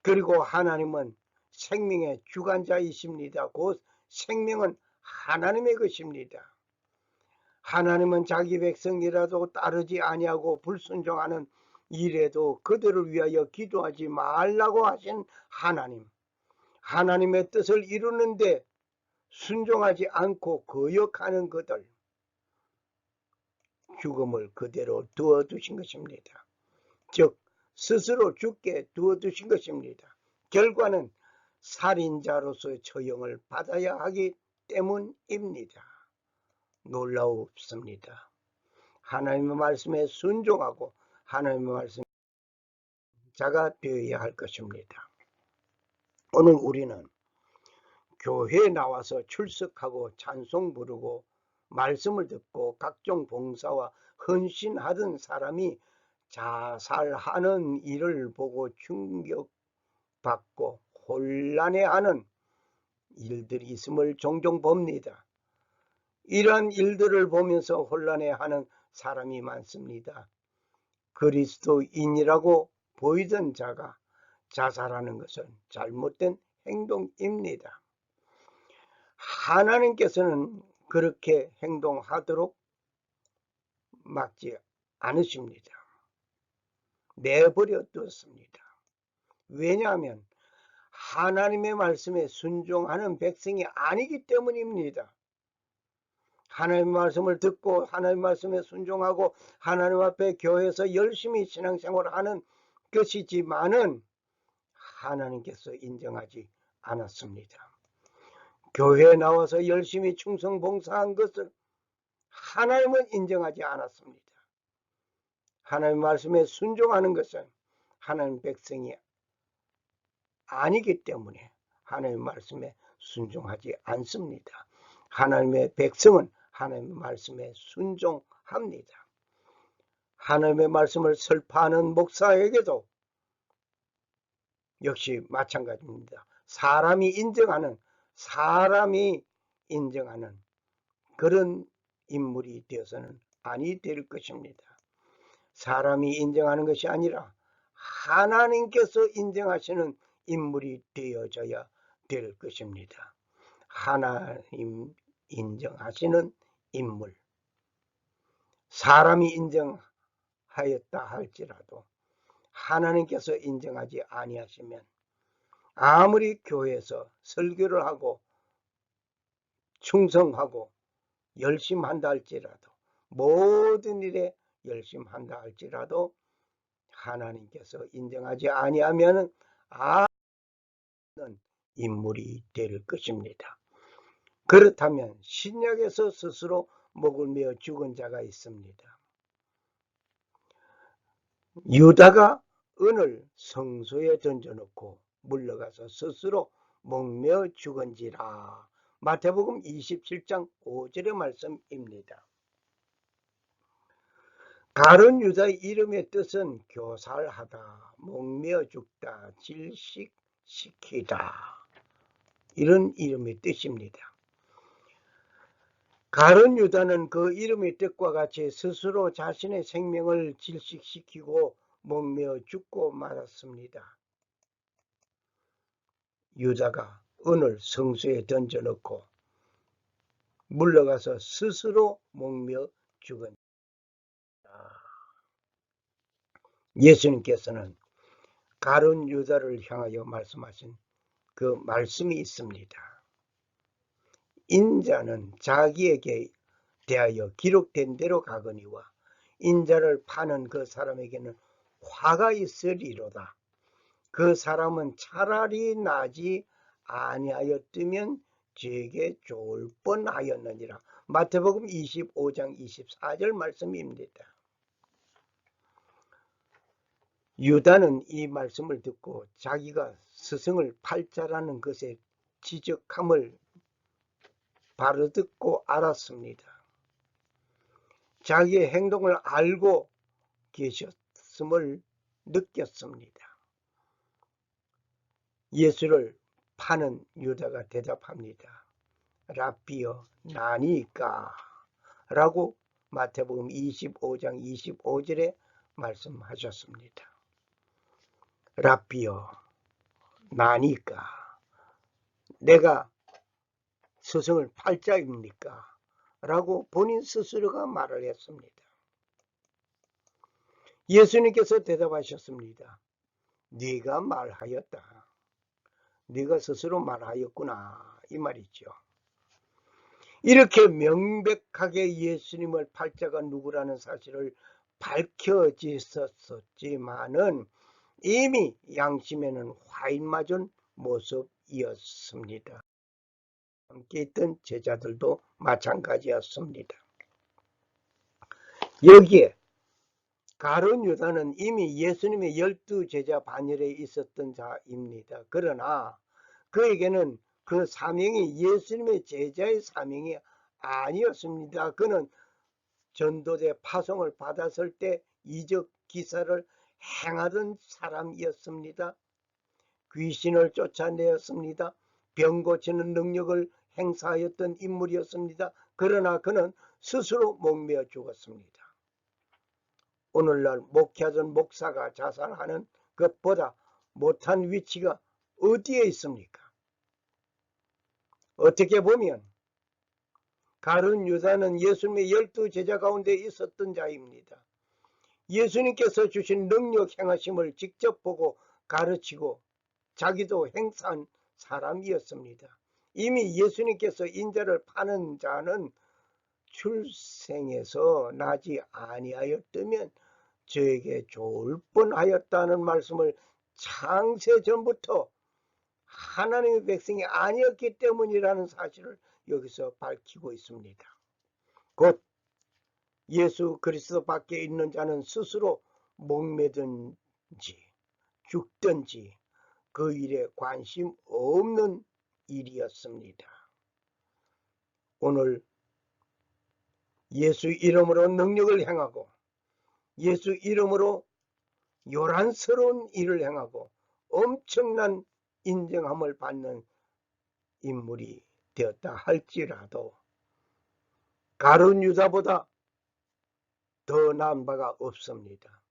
그리고 하나님은 생명의 주관자이십니다. 곧 생명은 하나님의 것입니다. 하나님은 자기 백성이라도 따르지 아니하고 불순종하는 일에도 그들을 위하여 기도하지 말라고 하신 하나님, 하나님의 뜻을 이루는데 순종하지 않고 거역하는 그들, 죽음을 그대로 두어두신 것입니다. 즉 스스로 죽게 두어두신 것입니다. 결과는 살인자로서의 처형을 받아야 하기 때문입니다. 놀라웁습니다. 하나님의 말씀에 순종하고 하나님의 말씀에 자가 되어야 할 것입니다. 오늘 우리는 교회에 나와서 출석하고 찬송 부르고 말씀을 듣고 각종 봉사와 헌신하던 사람이 자살하는 일을 보고 충격받고 혼란해하는 일들이 있음을 종종 봅니다. 이러한 일들을 보면서 혼란해하는 사람이 많습니다. 그리스도인이라고 보이던 자가 자살하는 것은 잘못된 행동입니다. 하나님께서는 그렇게 행동하도록 막지 않으십니다. 내버려 두었습니다. 왜냐하면 하나님의 말씀에 순종하는 백성이 아니기 때문입니다. 하나님의 말씀을 듣고 하나님의 말씀에 순종하고 하나님 앞에 교회에서 열심히 신앙생활을 하는 것이지만은 하나님께서 인정하지 않았습니다. 교회에 나와서 열심히 충성 봉사한 것을 하나님은 인정하지 않았습니다. 하나님 말씀에 순종하는 것은 하나님 백성이 아니기 때문에 하나님 말씀에 순종하지 않습니다. 하나님의 백성은 하나님의 말씀에 순종합니다. 하나님의 말씀을 설파하는 목사에게도 역시 마찬가지입니다. 사람이 인정하는 그런 인물이 되어서는 아니 될 것입니다. 사람이 인정하는 것이 아니라 하나님께서 인정하시는 인물이 되어져야 될 것입니다. 하나님 인정하시는 인물. 사람이 인정하였다 할지라도 하나님께서 인정하지 아니하시면 아무리 교회에서 설교를 하고 충성하고 열심히 한다 할지라도 모든 일에 열심히 한다 할지라도 하나님께서 인정하지 아니하면 아는 인물이 될 것입니다. 그렇다면 신약에서 스스로 목을 메어 죽은 자가 있습니다. 유다가 은을 성소에 던져놓고 물러가서 스스로 목매어 죽은지라. 마태복음 27장 5절의 말씀입니다. 가룟 유다의 이름의 뜻은 교살하다, 목매어 죽다, 질식시키다, 이런 이름의 뜻입니다. 가룟 유다는 그 이름의 뜻과 같이 스스로 자신의 생명을 질식시키고 목매어 죽고 말았습니다. 유다가 은을 성소에 던져놓고 물러가서 스스로 목매어 죽은. 예수님께서는 가룟 유다를 향하여 말씀하신 그 말씀이 있습니다. 인자는 자기에게 대하여 기록된 대로 가거니와 인자를 파는 그 사람에게는 화가 있으리로다. 그 사람은 차라리 나지 아니하였으면 죄게 좋을 뻔하였느니라. 마태복음 25장 24절 말씀입니다. 유다는 이 말씀을 듣고 자기가 스승을 팔자라는 것에 지적함을 바로 듣고 알았습니다. 자기의 행동을 알고 계셨음을 느꼈습니다. 예수를 파는 유다가 대답합니다. 라삐여 나니까 라고 마태복음 25장 25절에 말씀하셨습니다. 라삐여 나니까 내가 스승을 팔자입니까? 라고 본인 스스로가 말을 했습니다. 예수님께서 대답하셨습니다. 네가 말하였다. 네가 스스로 말하였구나 이 말이죠. 이렇게 명백하게 예수님을 팔자가 누구라는 사실을 밝혀졌었지만은 이미 양심에는 화인 맞은 모습이었습니다. 함께 있던 제자들도 마찬가지였습니다. 여기에 가룟 유다는 이미 예수님의 12제자 반열에 있었던 자입니다. 그러나 그에게는 그 사명이 예수님의 제자의 사명이 아니었습니다. 그는 전도대 파송을 받았을 때 이적 기사를 행하던 사람이었습니다. 귀신을 쫓아내었습니다. 병 고치는 능력을 행사하였던 인물이었습니다. 그러나 그는 스스로 목매어 죽었습니다. 오늘날 목회하던 목사가 자살하는 것보다 못한 위치가 어디에 있습니까? 어떻게 보면 가룟 유다는 예수님의 12제자 가운데 있었던 자입니다. 예수님께서 주신 능력 행하심을 직접 보고 가르치고 자기도 행사한 사람이었습니다. 이미 예수님께서 인자를 파는 자는 출생에서 나지 아니하였다면 저에게 좋을 뻔하였다는 말씀을 창세 전부터 하나님의 백성이 아니었기 때문이라는 사실을 여기서 밝히고 있습니다. 곧 예수 그리스도 밖에 있는 자는 스스로 목매든지 죽든지 그 일에 관심 없는 일이었습니다. 오늘 예수 이름으로 능력을 행하고 예수 이름으로 요란스러운 일을 행하고 엄청난 인정함을 받는 인물이 되었다 할지라도 가룟 유다보다 더 나은 바가 없습니다.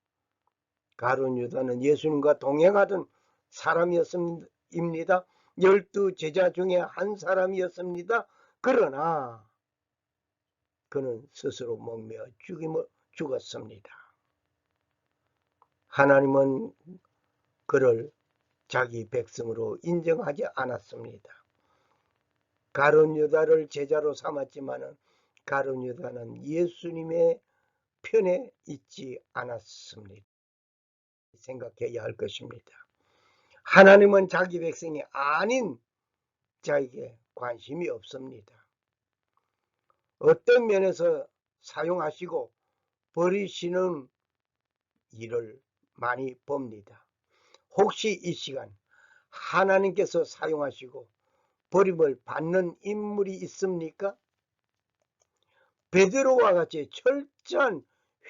가룟 유다는 예수님과 동행하던 사람이었습니다. 12 제자 중에 한 사람이었습니다. 그러나 그는 스스로 목매어 죽었습니다. 하나님은 그를 자기 백성으로 인정하지 않았습니다. 가룟 유다를 제자로 삼았지만은 가룟 유다는 예수님의 편에 있지 않았습니다. 생각해야 할 것입니다. 하나님은 자기 백성이 아닌 자에게 관심이 없습니다. 어떤 면에서 사용하시고 버리시는 일을 많이 봅니다. 혹시 이 시간 하나님께서 사용하시고 버림을 받는 인물이 있습니까? 베드로와 같이 철저한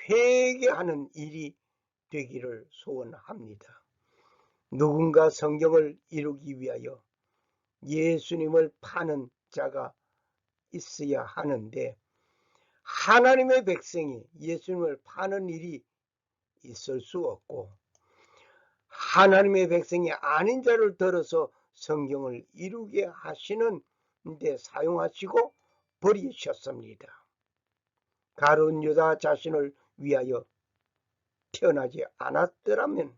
회개하는 일이 되기를 소원합니다. 누군가 성경을 이루기 위하여 예수님을 파는 자가 있어야 하는데 하나님의 백성이 예수님을 파는 일이 있을 수 없고 하나님의 백성이 아닌 자를 들어서 성경을 이루게 하시는 데 사용하시고 버리셨습니다. 가룟 유다 자신을 위하여 태어나지 않았더라면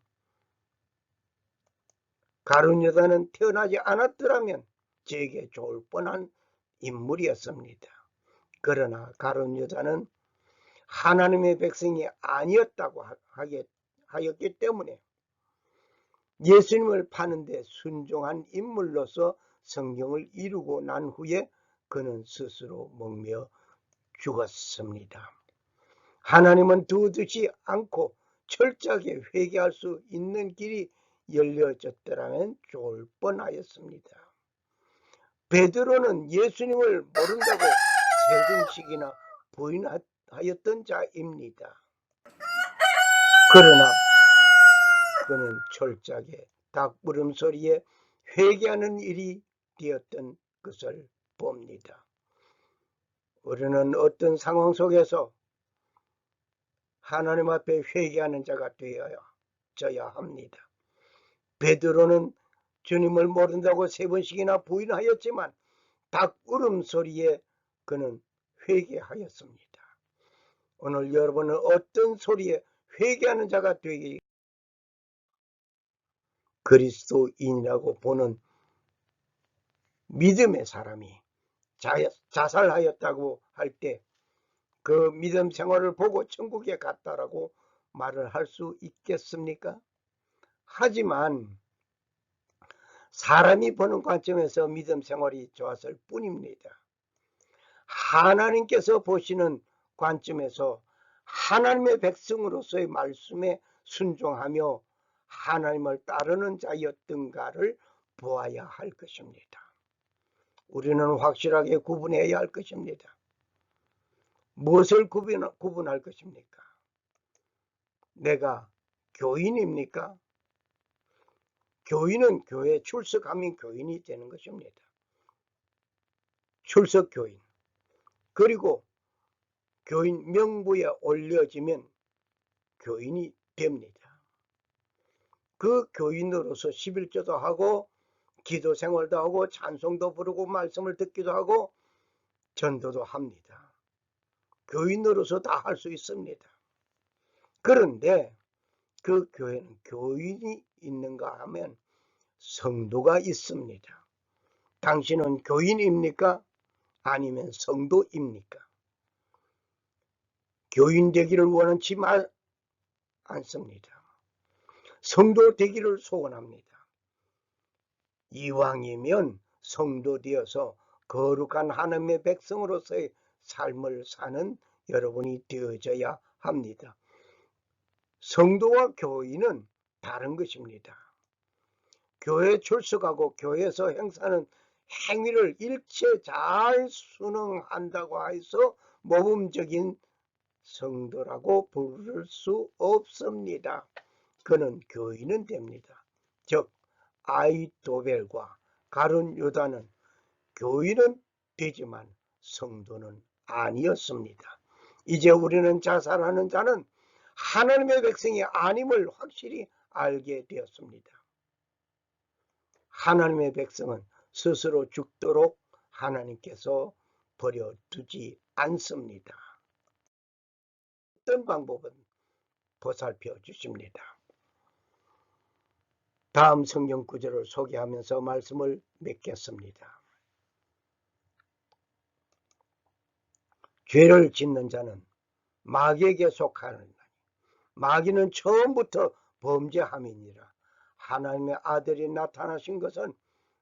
가룟 유다는 태어나지 않았더라면 저에게 좋을 뻔한 인물이었습니다. 그러나 가룟 유다는 하나님의 백성이 아니었다고 하였기 때문에 예수님을 파는데 순종한 인물로서 성경을 이루고 난 후에 그는 스스로 목매어 죽었습니다. 하나님은 두듯이 않고 철저하게 회개할 수 있는 길이 열려졌더라면 좋을 뻔하였습니다. 베드로는 예수님을 모른다고 3번씩이나 부인하였던 자입니다. 그러나 그는 철저하게 닭 울음소리에 회개하는 일이 되었던 것을 봅니다. 우리는 어떤 상황 속에서 하나님 앞에 회개하는 자가 되어야 합니다. 베드로는 주님을 모른다고 3번씩이나 부인하였지만 닭 울음소리에 그는 회개하였습니다. 오늘 여러분은 어떤 소리에 회개하는 자가 되기 그리스도인이라고 보는 믿음의 사람이 자살하였다고 할 때 그 믿음 생활을 보고 천국에 갔다라고 말을 할 수 있겠습니까? 하지만 사람이 보는 관점에서 믿음 생활이 좋았을 뿐입니다. 하나님께서 보시는 관점에서 하나님의 백성으로서의 말씀에 순종하며 하나님을 따르는 자였던가를 보아야 할 것입니다. 우리는 확실하게 구분해야 할 것입니다. 무엇을 구분할 것입니까? 내가 교인입니까? 교인은 교회에 출석하면 교인이 되는 것입니다. 출석 교인. 그리고 교인 명부에 올려지면 교인이 됩니다. 그 교인으로서 11조도 하고 기도 생활도 하고 찬송도 부르고 말씀을 듣기도 하고 전도도 합니다. 교인으로서 다 할 수 있습니다. 그런데 그 교회는 교인이 있는가 하면 성도가 있습니다. 당신은 교인입니까? 아니면 성도입니까? 교인 되기를 원치 않습니다. 성도 되기를 소원합니다. 이왕이면 성도 되어서 거룩한 하나님의 백성으로서의 삶을 사는 여러분이 되어져야 합니다. 성도와 교인은 다른 것입니다. 교회 출석하고 교회에서 행사하는 행위를 일체 잘 순응한다고 해서 모범적인 성도라고 부를 수 없습니다. 그는 교인은 됩니다. 즉 아히도벨과 가룟 유다는 교인은 되지만 성도는 아니었습니다. 이제 우리는 자살하는 자는 하나님의 백성이 아님을 확실히 알게 되었습니다. 하나님의 백성은 스스로 죽도록 하나님께서 버려두지 않습니다. 어떤 방법은 보살펴 주십니다. 다음 성경 구절을 소개하면서 말씀을 맺겠습니다. 죄를 짓는 자는 마귀에게 속하느니 마귀는 처음부터 범죄함이니라. 하나님의 아들이 나타나신 것은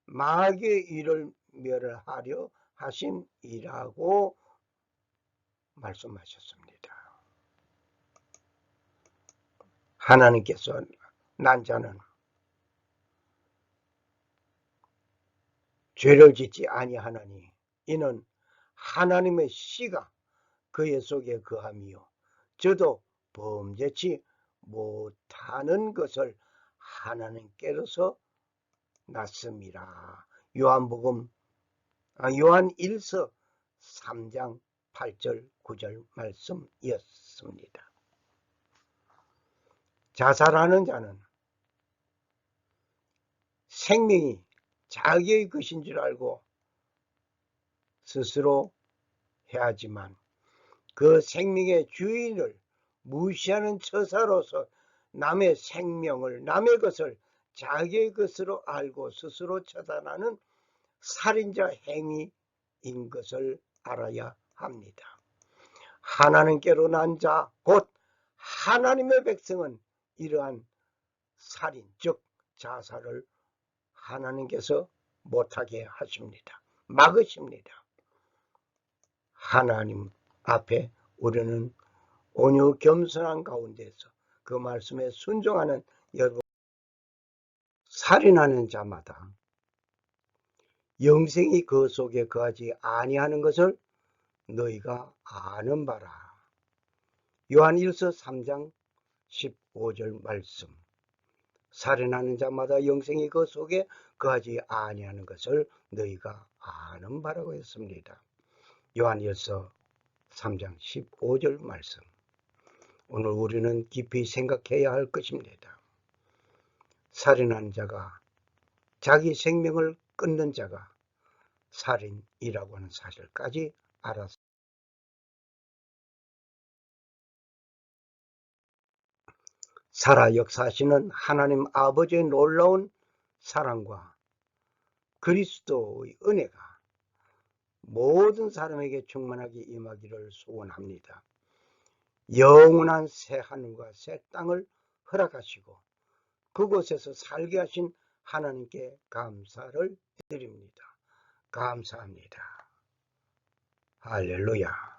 마귀의 일을 멸하려 하심이라고 말씀하셨습니다. 하나님께서 난 자는 죄를 짓지 아니하나니 이는 하나님의 씨가 그의 속에 거함이요 저도 범죄치 못하는 것을 하나님께로서 났습니다. 요한 1서 3장 8절 9절 말씀이었습니다. 자살하는 자는 생명이 자기의 것인 줄 알고 스스로 해야지만 그 생명의 주인을 무시하는 처사로서 남의 생명을 남의 것을 자기의 것으로 알고 스스로 처단하는 살인자 행위인 것을 알아야 합니다. 하나님께로 난 자 곧 하나님의 백성은 이러한 살인 즉 자살을 하나님께서 못하게 하십니다. 막으십니다. 하나님 앞에 우리는 온유 겸손한 가운데서 그 말씀에 순종하는 여러분, 살인하는 자마다 영생이 그 속에 거하지 아니하는 것을 너희가 아는 바라. 요한 1서 3장 15절 말씀. 살인하는 자마다 영생이 그 속에 거하지 아니하는 것을 너희가 아는 바라고 했습니다. 요한 1서 3장 15절 말씀. 오늘 우리는 깊이 생각해야 할 것입니다. 살인하는 자가 자기 생명을 끊는 자가 살인이라고 하는 사실까지 알았습니다. 살아 역사하시는 하나님 아버지의 놀라운 사랑과 그리스도의 은혜가 모든 사람에게 충만하게 임하기를 소원합니다. 영원한 새 하늘과 새 땅을 허락하시고 그곳에서 살게 하신 하나님께 감사를 드립니다. 감사합니다. 할렐루야.